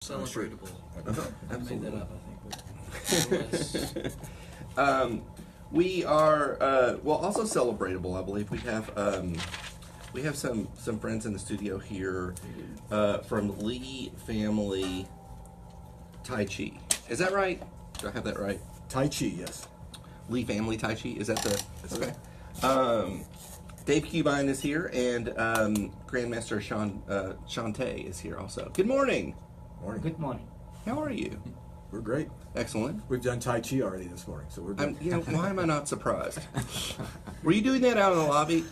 Celebratable. I made that up, I think. We are also celebratable. I believe we have some friends in the studio here from Lee Family Tai Chi. Is that right? Do I have that right? Tai Chi, yes. Lee Family Tai Chi. Is that the Okay. Dave Cubine is here, and Grandmaster Hiang Thè is here also. Good morning. Morning. Good morning. How are you? We're great. Excellent. We've done Tai Chi already this morning, so we're good. Why am I not surprised? Were you doing that out in the lobby?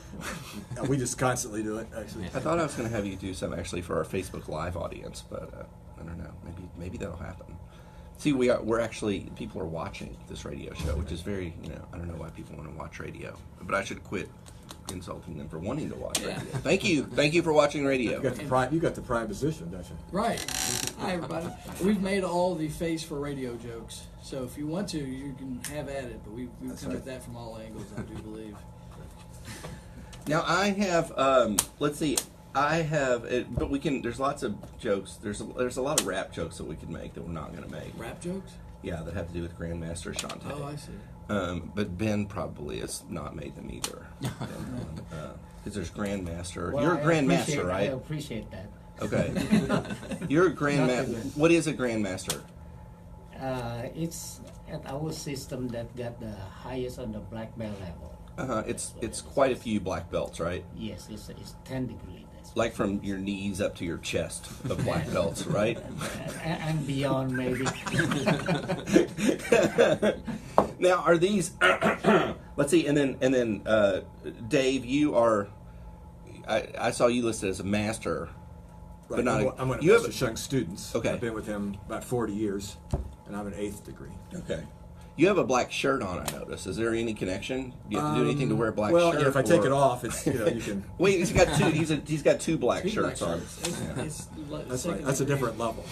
We just constantly do it, actually. I thought I was going to have you do some actually for our Facebook Live audience, but I don't know. Maybe that'll happen. See, we're actually, people are watching this radio show, which is very, I don't know why people want to watch radio, but I should quit insulting them for wanting to watch radio. Thank you for watching radio. You got the prime position, don't you? Right. Hi, everybody. We've made all the face for radio jokes, so if you want to, you can have at it, but we've come at that from all angles, I do believe. Now, I have, but we can, there's lots of jokes, there's a lot of rap jokes that we could make that we're not going to make. Rap jokes? Yeah, that have to do with Grandmaster Hiang Thè. Oh, I see. But Ben probably has not made them either. Because there's Grandmaster. Well, You're a Grandmaster, right? I appreciate that. Okay. You're a Grandmaster. What is a Grandmaster? It's at our system that got the highest on the black belt level. It's quite a few black belts, right? Yes, it's 10 degrees. Like from your knees up to your chest of black belts, right? and beyond, maybe. Now, are these? Let's see, and then Dave, you are. I saw you listed as a master, Right. but not. I'm one of you have Master Shung's students. Okay. I've been with him about 40 years, and I'm an 8th degree. Okay. You have a black shirt on, I notice. Is there any connection? Do you have to do anything to wear a black well, shirt? yeah, if I take it off, it's you can. Wait, he's got two. He's got two black Two shirts black on. shirts. That's right. That's a different level.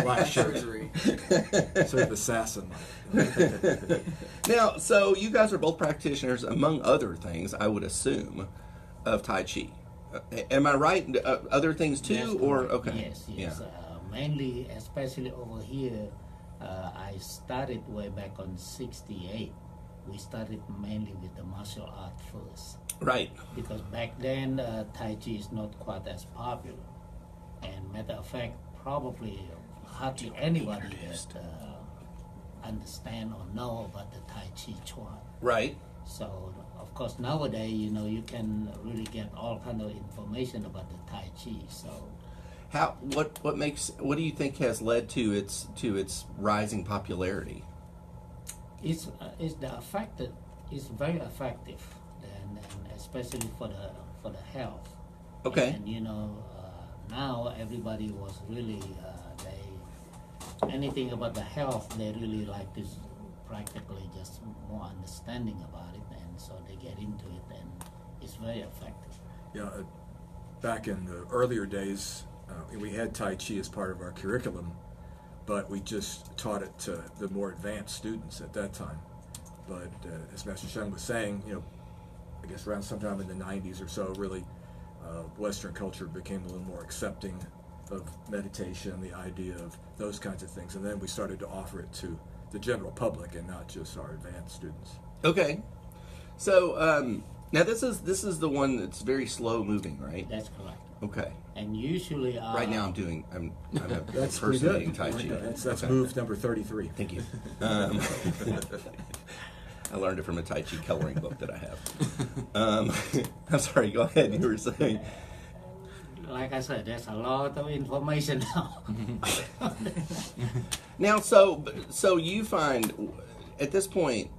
Black shirt, sort of assassin. Now, so you guys are both practitioners, among other things, I would assume, of Tai Chi. Am I right? Other things too, Yes, or correct. okay? Yes. Yeah. Mainly, especially over here, I started way back on '68. We started mainly with the martial art first. Right. Because back then, Tai Chi is not quite as popular. And matter of fact, probably hardly anybody that understand or know about the Tai Chi Chuan. Right. So, of course, nowadays, you can really get all kind of information about the Tai Chi. So, What do you think has led to its rising popularity? it's the effective. It's very effective, and especially for the health. Okay. And now everybody was really anything about the health, they really like to practically just more understanding about it, and so they get into it, and it's very effective. Yeah, back in the earlier days, we had Tai Chi as part of our curriculum, but we just taught it to the more advanced students at that time. But as Master Shung was saying, I guess around sometime in the 90s or so, really, Western culture became a little more accepting of meditation, the idea of those kinds of things, and then we started to offer it to the general public and not just our advanced students. Okay. So now this is the one that's very slow moving, right? That's correct. Okay. And usually, Right now I'm That's pretty impersonating good. Tai Chi. That's Okay. move number 33. Thank you. I learned it from a Tai Chi coloring book that I have. I'm sorry, go ahead. You were saying. like I said, there's a lot of information now. Now, so you find at this point,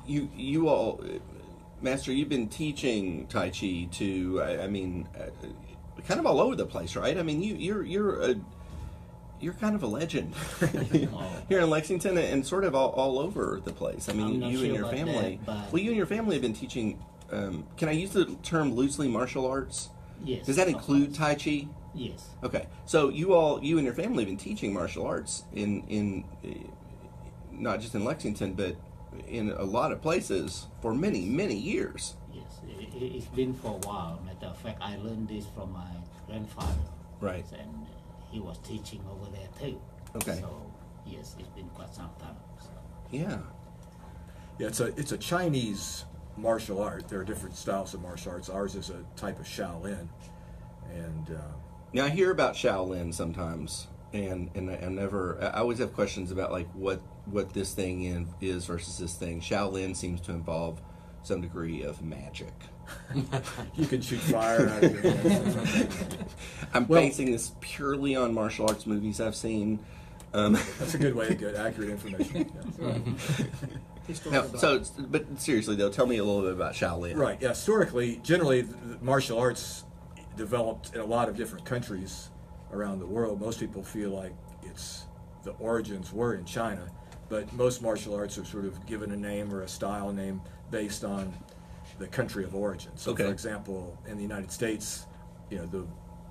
you all, Master, you've been teaching Tai Chi to, kind of all over the place, right? I mean, you're kind of a legend here in Lexington and sort of all over the place. I mean, you and your family. You and your family have been teaching. Can I use the term loosely martial arts? Yes. Does that include Tai Chi? Yes. Okay, so you and your family have been teaching martial arts in not just in Lexington, but in a lot of places for many years. Yes, it's been for a while. Matter of fact, I learned this from my grandfather. Right. And he was teaching over there too. Okay. So yes, it's been quite some time. So. Yeah. Yeah, it's a Chinese martial art. There are different styles of martial arts. Ours is a type of Shaolin, and Now I hear about Shaolin sometimes, and I always have questions about like what this thing is versus this thing. Shaolin seems to involve some degree of magic. you can shoot fire out of your hand. I'm basing this purely on martial arts movies I've seen. That's a good way to get accurate information. Yeah. Now, but seriously though, tell me a little bit about Shaolin. Right. Yeah. Historically, generally, the martial arts developed in a lot of different countries around the world. Most people feel like the origins were in China, but most martial arts are sort of given a name or a style name based on the country of origin. So, Okay. for example, in the United States, the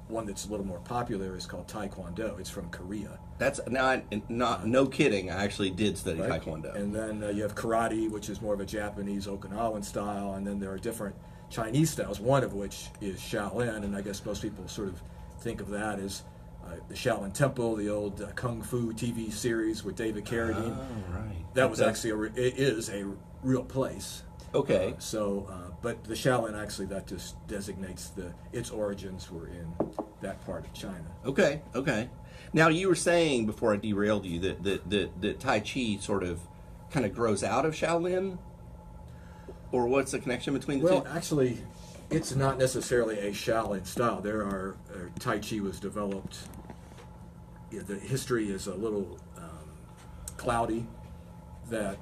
one that's a little more popular is called Taekwondo. It's from Korea. That's no kidding. I actually did study Right? Taekwondo. And then you have karate, which is more of a Japanese Okinawan style, and then there are different Chinese styles, one of which is Shaolin, and I guess most people sort of think of that as the Shaolin Temple, the old Kung Fu TV series with David Carradine. Oh, right. That was actually it is a real place. Okay. But the Shaolin actually, that just designates its origins were in that part of China. Okay. Now you were saying before I derailed you that Tai Chi sort of kind of grows out of Shaolin, or what's the connection between the Well, two? actually, it's not necessarily a Shaolin style. There are Tai Chi was developed. The history is a little cloudy. That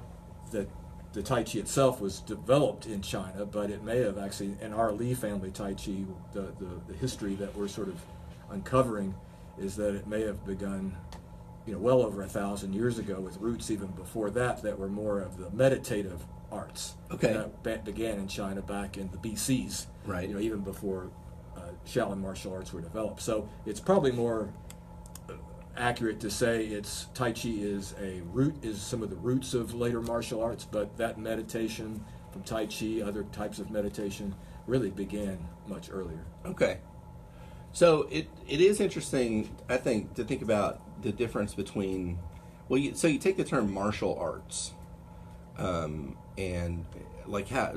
the Tai Chi itself was developed in China, but it may have actually, in our Li family Tai Chi, the history that we're sort of uncovering is that it may have begun, well over 1,000 years ago, with roots even before that were more of the meditative arts. Okay. That began in China back in the BCs. Right. Even before Shaolin martial arts were developed. So it's probably more accurate to say Tai Chi is some of the roots of later martial arts, but that meditation from Tai Chi, other types of meditation, really began much earlier. Okay. So it is interesting, I think, to think about the difference between, so you take the term martial arts, and like how,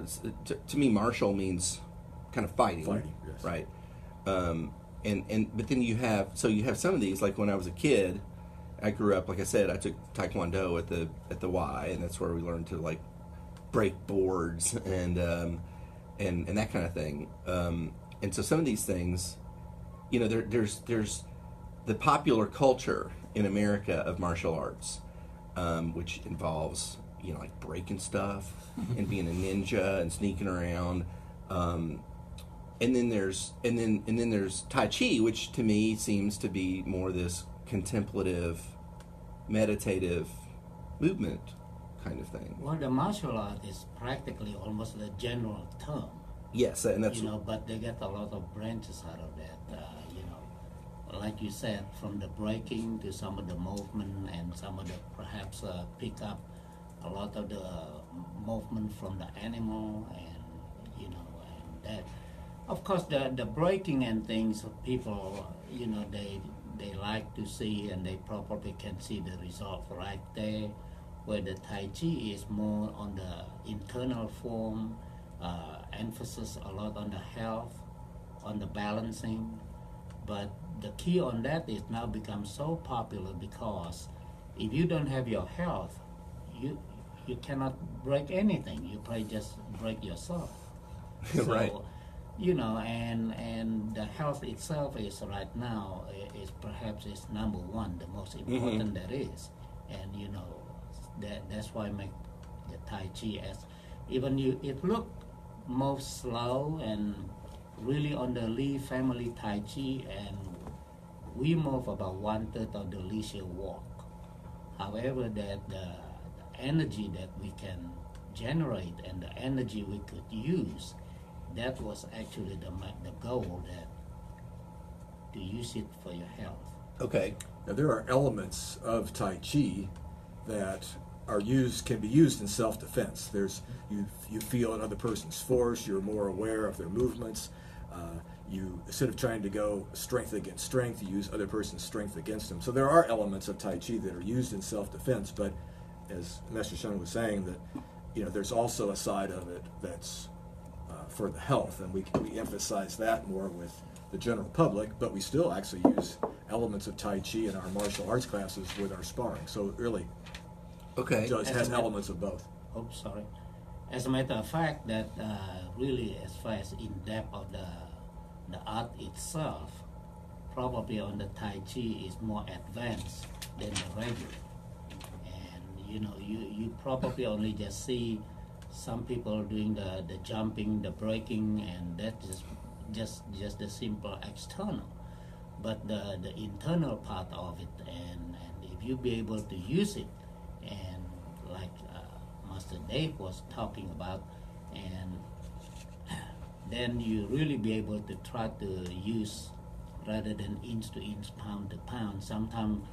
to me, martial means kind of fighting, Yes. right? But then you have some of these, like when I was a kid, I grew up, like I said, I took Taekwondo at the Y, and that's where we learned to like break boards and that kind of thing. And so some of these things, there's the popular culture in America of martial arts, which involves like breaking stuff and being a ninja and sneaking around. And then there's Tai Chi, which to me seems to be more this contemplative, meditative movement kind of thing. Well, the martial art is practically almost a general term. Yes, and that's but they get a lot of branches out of that. Like you said, from the breaking to some of the movement, and some of the perhaps pick up a lot of the movement from the animal, and and that. Of course, the breaking and things, people, they like to see, and they probably can see the result right there, where the Tai Chi is more on the internal form, emphasis a lot on the health, on the balancing. But the key on that is now become so popular because if you don't have your health, you cannot break anything. You probably just break yourself. So, right. And the health itself is right now is perhaps number one, the most important that is, and that's why I make the Tai Chi as even it look most slow and really on the Li family Tai Chi, and we move about 1/3 of the leisure walk. However, that the energy that we can generate and the energy we could use, that was actually the goal, that to use it for your health. okay. Now, there are elements of Tai Chi that can be used in self-defense. You feel another person's force. You're more aware of their movements. you, instead of trying to go strength against strength, you use other person's strength against them. So there are elements of Tai Chi that are used in self-defense, but as Master Shun was saying, that there's also a side of it that's for the health, and we emphasize that more with the general public, but we still actually use elements of Tai Chi in our martial arts classes with our sparring. So it really has elements of both. Oh, sorry. As a matter of fact, that really, as far as in depth of the art itself, probably on the Tai Chi is more advanced than the regular. And you probably only just see some people doing the jumping, the breaking, and that's just the simple external. But the internal part of it, and if you be able to use it, and like Master Dave was talking about, and then you really be able to try to use rather than inch to inch, pound to pound. Sometimes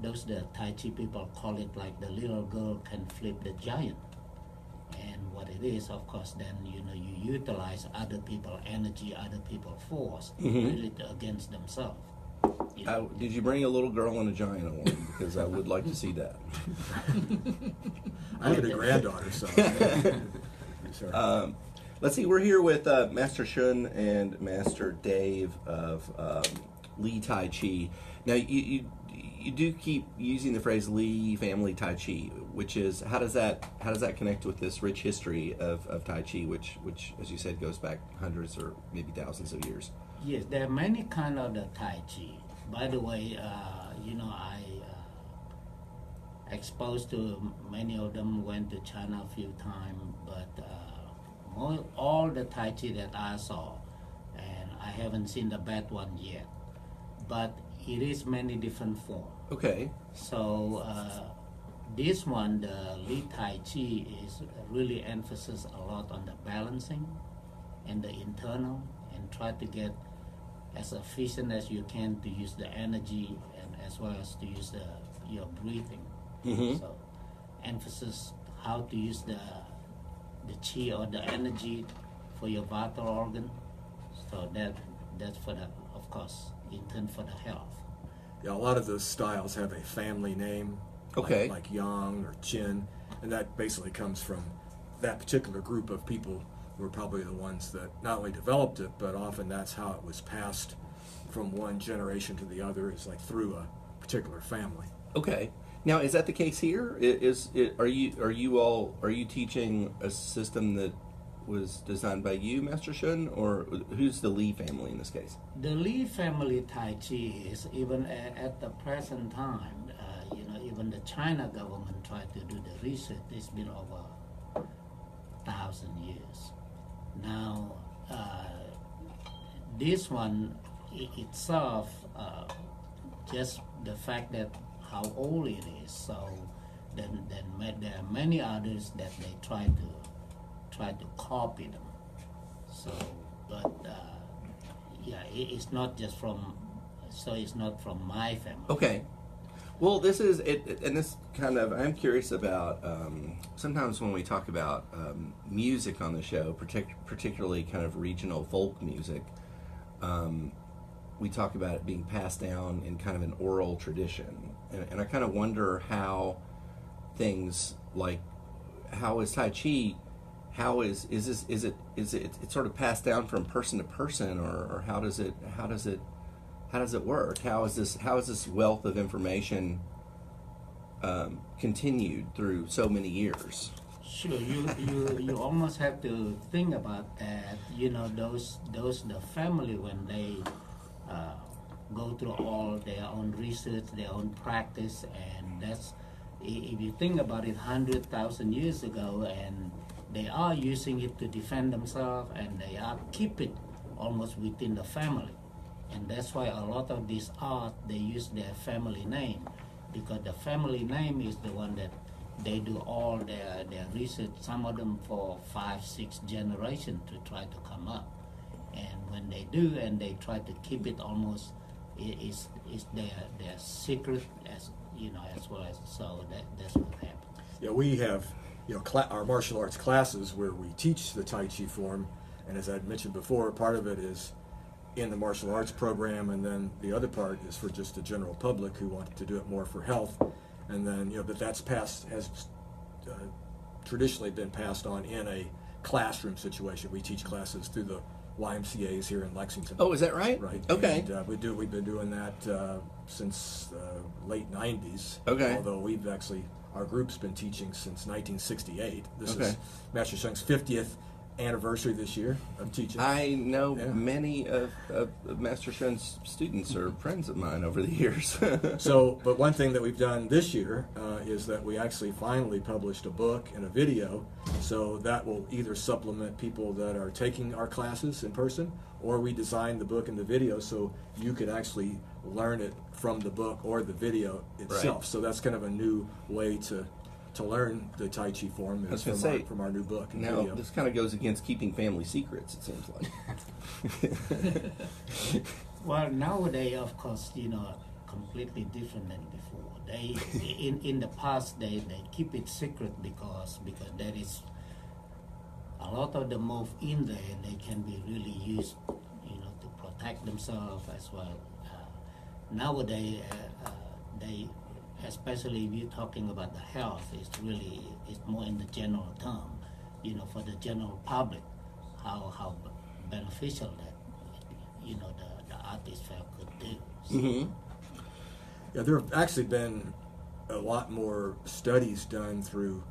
the Tai Chi people call it like the little girl can flip the giant. And what it is, of course, then you utilize other people's energy, other people's force, really against themselves. Did you bring a little girl and a giant along? Because I would like to see that. I have a granddaughter, so. Let's see. We're here with Master Shun and Master Dave of Lee Tai Chi. Now, you do keep using the phrase Lee family Tai Chi, which is how does that connect with this rich history of Tai Chi, which as you said goes back hundreds or maybe thousands of years? Yes, there are many kind of the Tai Chi. By the way, I exposed to many of them. Went to China a few times, but all the Tai Chi that I saw, and I haven't seen the bad one yet, but it is many different forms. Okay. So this one, the Lee Tai Chi, is really emphasis a lot on the balancing and the internal, and try to get as efficient as you can to use the energy, and as well as to use your breathing. Mm-hmm. So emphasis how to use the chi or the energy for your vital organ. So that's for the, of course, intent for the health. Yeah, a lot of those styles have a family name, Okay. like Yang or Chin, and that basically comes from that particular group of people who are probably the ones that not only developed it, but often that's how it was passed from one generation to the other, is like through a particular family. Okay. Now, is that the case here? Are you teaching a system that was designed by you, Master Shun, or who's the Lee family in this case? The Lee family Tai Chi is even at the present time. Even the China government tried to do the research. It's been over 1,000 years. Now, this one itself, just the fact that how old it is. So then there are many others that they try to copy them. So, but it's not just from. So it's not from my family. Okay. Well, this is it, and this kind of I'm curious about. Sometimes when we talk about music on the show, particularly kind of regional folk music, we talk about it being passed down in kind of an oral tradition, and I kind of wonder how things like how is Tai Chi, how is it sort of passed down from person to person, or how does it work? How is this wealth of information continued through so many years? Sure, you almost have to think about that. Those the family, when they go through all their own research, their own practice, and that's, if you think about it, 100,000 years ago, and they are using it to defend themselves, and they are keep it almost within the family. And that's why a lot of this art, they use their family name, because the family name is the one that they do all their research, some of them for 5-6 generations to try to come up. And when they do, and they try to keep it almost, it's their secret, as well as, so that's what happens. Yeah, we have our martial arts classes where we teach the Tai Chi form, and as I mentioned before, part of it is in the martial arts program, and then the other part is for just the general public who want to do it more for health. And then, but that's has traditionally been passed on in a classroom situation. We teach classes through the YMCA's here in Lexington. Oh, is that right? Right. Okay. And we've been doing that since late 90s. Okay. Although our group's been teaching since 1968. This Okay. is Master Shung's 50th anniversary this year of teaching. I know many of Master Shun's students are friends of mine over the years. But one thing that we've done this year is that we actually finally published a book and a video, so that will either supplement people that are taking our classes in person, or we designed the book and the video so you could actually learn it from the book or the video itself. Right. So that's kind of a new way to learn the Tai Chi form is from our new book and Now, video. this kind of goes against keeping family secrets, it seems like. Well, nowadays, of course, completely different than before. They in the past they keep it secret because there is a lot of the move in there, and they can be really used, to protect themselves as well. Nowadays, they, especially if you're talking about the health, it's more in the general term, for the general public, how beneficial that, the artist felt could do. So, Mm-hmm. Yeah, there have actually been a lot more studies done through,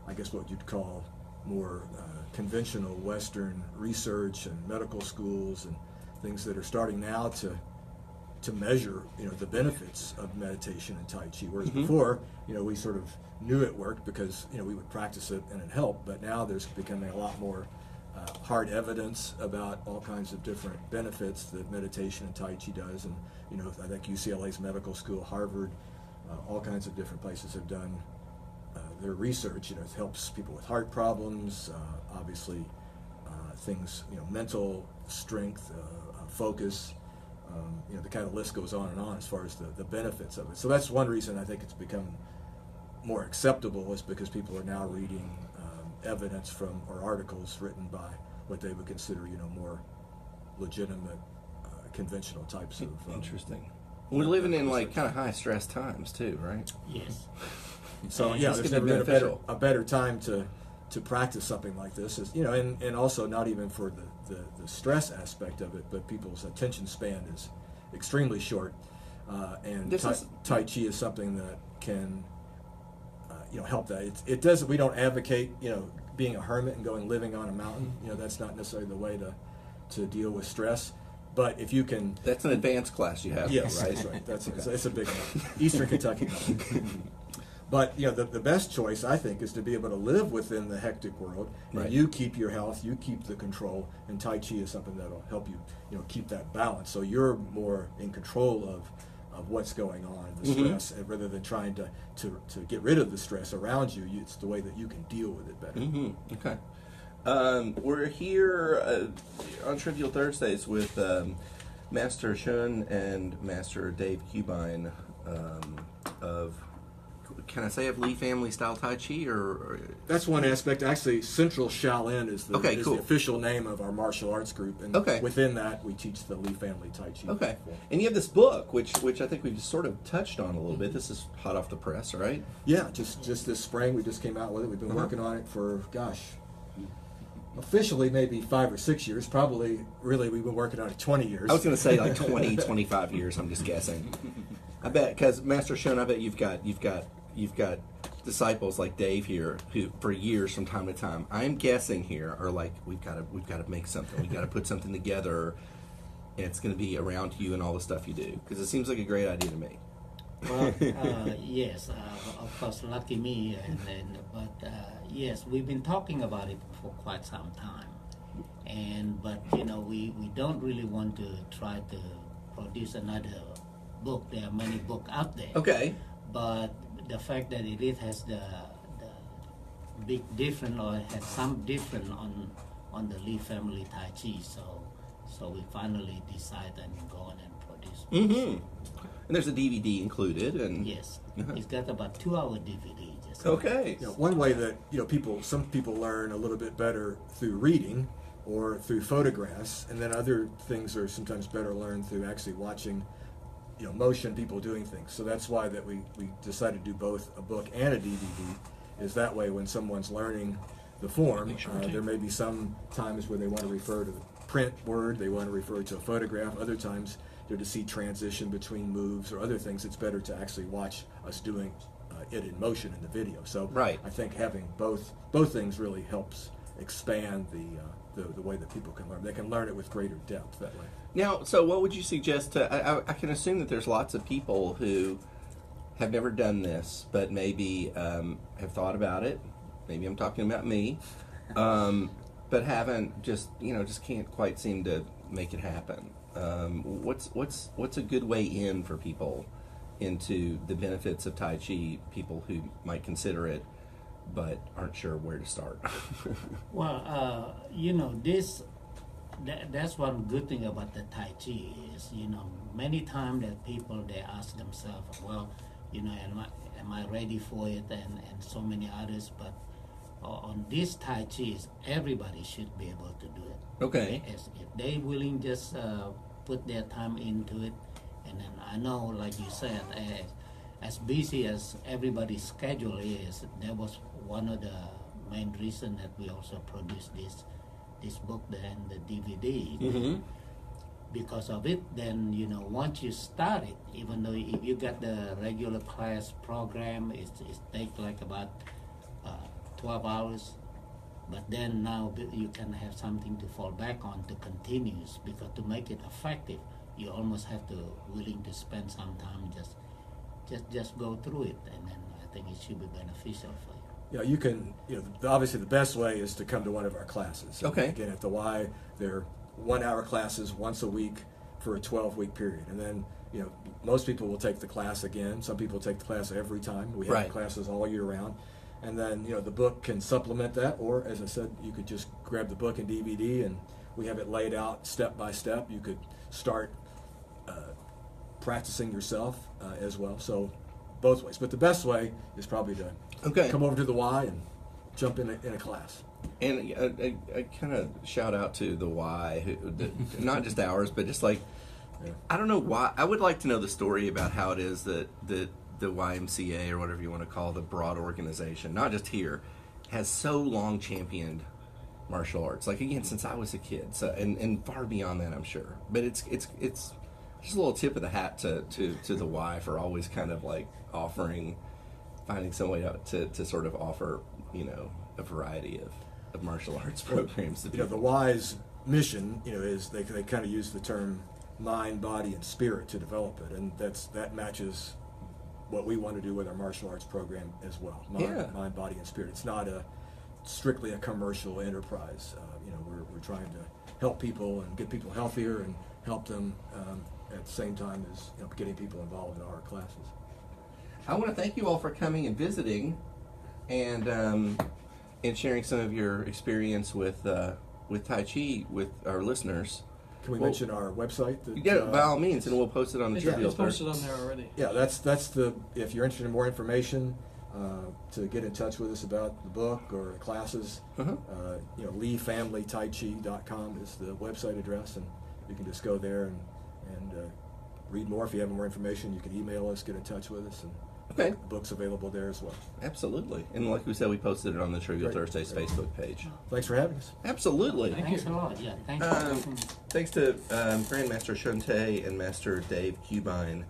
I guess, what you'd call more conventional Western research and medical schools and things that are starting now to measure, the benefits of meditation and Tai Chi. Whereas before, we sort of knew it worked because, we would practice it and it helped. But now there's becoming a lot more hard evidence about all kinds of different benefits that meditation and Tai Chi does. And, I think UCLA's medical school, Harvard, all kinds of different places have done their research. It helps people with heart problems, obviously things, mental strength, focus. The kind of list goes on and on as far as the benefits of it. So that's one reason I think it's become more acceptable, is because people are now reading evidence from or articles written by what they would consider, more legitimate, conventional types of. Interesting. We're living in kind of high stress times too, right? yes. So This there's could be never been beneficial. a better time to practice something like this, is and also not even for the stress aspect of it, but people's attention span is extremely short, and Tai Chi is something that can help that. It doesn't. We don't advocate being a hermit and living on a mountain. That's not necessarily the way to deal with stress. But if you can, That's an advanced class you have. yes, right? that's right. It's a big mountain, Eastern Kentucky mountain. But the best choice, I think, is to be able to live within the hectic world. And Right. you keep your health, you keep the control, and Tai Chi is something that'll help you, keep that balance. So you're more in control of what's going on, the stress, and rather than trying to get rid of the stress around you. It's the way that you can deal with it better. Mm-hmm. Okay. We're here on Trivial Thursdays with Master Shun and Master Dave Cubine of, can I say, of Lee family style Tai Chi, or That's one aspect. Actually, Central Shaolin is the cool. official name of our martial arts group, and within that, we teach the Lee family Tai Chi. Okay. And you have this book, which I think we've sort of touched on a little bit. This is hot off the press, right? Yeah, just this spring we just came out with it. We've been working on it for, officially maybe 5 or 6 years. Probably, really, we've been working on it 20 years. I was going to say 20, 25 years. I'm just guessing. I bet, because Master Shun, I bet you've got disciples like Dave here who, for years, from time to time, I'm guessing here, are like, we've got to make something. We've got to put something together, and it's going to be around you and all the stuff you do, because it seems like a great idea to me. Well, yes, of course, lucky me, but yes, we've been talking about it for quite some time, but we don't really want to try to produce another book. There are many books out there. Okay. But the fact that it has the big difference, or it has some difference on the Lee family Tai Chi, so we finally decided and go on and produce. Mm-hmm. And there's a DVD included, and Yes, it's got about 2-hour DVD. Just okay. One way that some people learn a little bit better through reading or through photographs, and then other things are sometimes better learned through actually watching, motion, people doing things. So that's why that we decided to do both a book and a DVD, is that way when someone's learning the form, there may be some times where they want to refer to the print word, they want to refer to a photograph, other times to see transition between moves or other things. It's better to actually watch us doing it in motion in the video. So Right. I think having both things really helps expand the way that people can learn. They can learn it with greater depth that way. Now, so what would you suggest to, I can assume that there's lots of people who have never done this, but maybe have thought about it. Maybe I'm talking about me, but haven't just can't quite seem to make it happen. What's a good way in for people into the benefits of Tai Chi? People who might consider it, but aren't sure where to start. Well, that's one good thing about the Tai Chi is, many times that people, they ask themselves, well, am I ready for it, and so many others, but on this Tai Chi, everybody should be able to do it. Okay. If they willing, just put their time into it, and then I know, like you said, as busy as everybody's schedule is, that was one of the main reasons that we also produced this book and the DVD. Mm-hmm. Because of it, then once you start it, even though if you got the regular class program, it takes like about 12 hours. But then now you can have something to fall back on to continue, because to make it effective, you almost have to willing to spend some time just go through it, and then I think it should be beneficial for you. Yeah, you can. Obviously, the best way is to come to one of our classes. Okay. Again, at the Y, they're 1-hour classes once a week for a 12-week period, and then most people will take the class again. Some people take the class every time. We have Right. classes all year round, and then the book can supplement that. Or, as I said, you could just grab the book and DVD, and we have it laid out step by step. You could start practicing yourself as well. So both ways, but the best way is probably to come over to the Y and jump in a class. And I kind of shout out to the Y, not just ours, but just like, I don't know why. I would like to know the story about how it is that the YMCA, or whatever you want to call the broad organization, not just here, has so long championed martial arts. Like, again, since I was a kid, so and far beyond that, I'm sure. But it's just a little tip of the hat to the Y for always kind of like finding some way to sort of offer a variety of martial arts programs to people. The Y's mission, is they kind of use the term mind, body, and spirit to develop it, and that matches what we want to do with our martial arts program as well. Mind, body, and spirit. It's not strictly a commercial enterprise. We're trying to help people and get people healthier and help them at the same time as getting people involved in our classes. I want to thank you all for coming and visiting, and sharing some of your experience with Tai Chi with our listeners. Can we mention our website? By all means, and we'll post it on the Trivial It's posted on there already. Yeah, that's if you're interested in more information, to get in touch with us about the book or classes, LeeFamilyTaiChi.com is the website address, and you can just go there and read more. If you have more information, you can email us, get in touch with us, and the book's available there as well. Absolutely. And like we said, we posted it on the Trivial Great. Thursdays Facebook page. Thanks for having us. Absolutely. Thanks a lot. Yeah, thanks. Thanks to Grandmaster Hiang Thè and Master Dave Cubine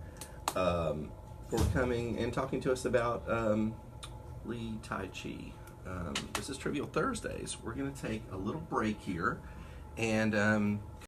for coming and talking to us about Lee Tai Chi. This is Trivial Thursdays. We're going to take a little break here, and